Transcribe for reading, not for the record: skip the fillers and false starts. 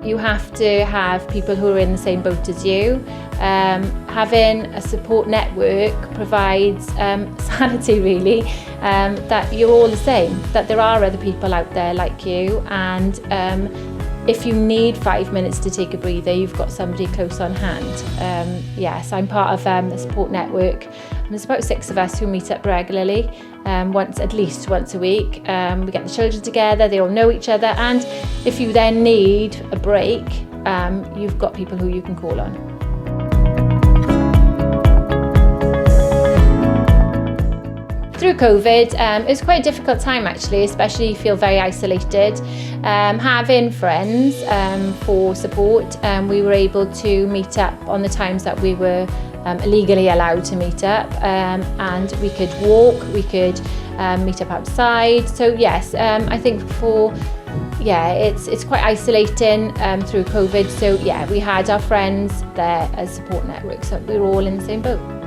You have to have people who are in the same boat as you. Having a support network provides sanity, really, that you're all the same, that there are other people out there like you, and if you need 5 minutes to take a breather, you've got somebody close on hand. Yes, I'm part of the support network. There's about 6 of us who meet up regularly, at least once a week. We get the children together, they all know each other, and if you then need a break, you've got people who you can call on. Through COVID, it was quite a difficult time actually, especially if you feel very isolated. Having friends for support, we were able to meet up on the times that we were legally allowed to meet up, and we could walk, we could meet up outside. So yes, I think it's quite isolating through COVID. So yeah, we had our friends there as support networks, so we were all in the same boat.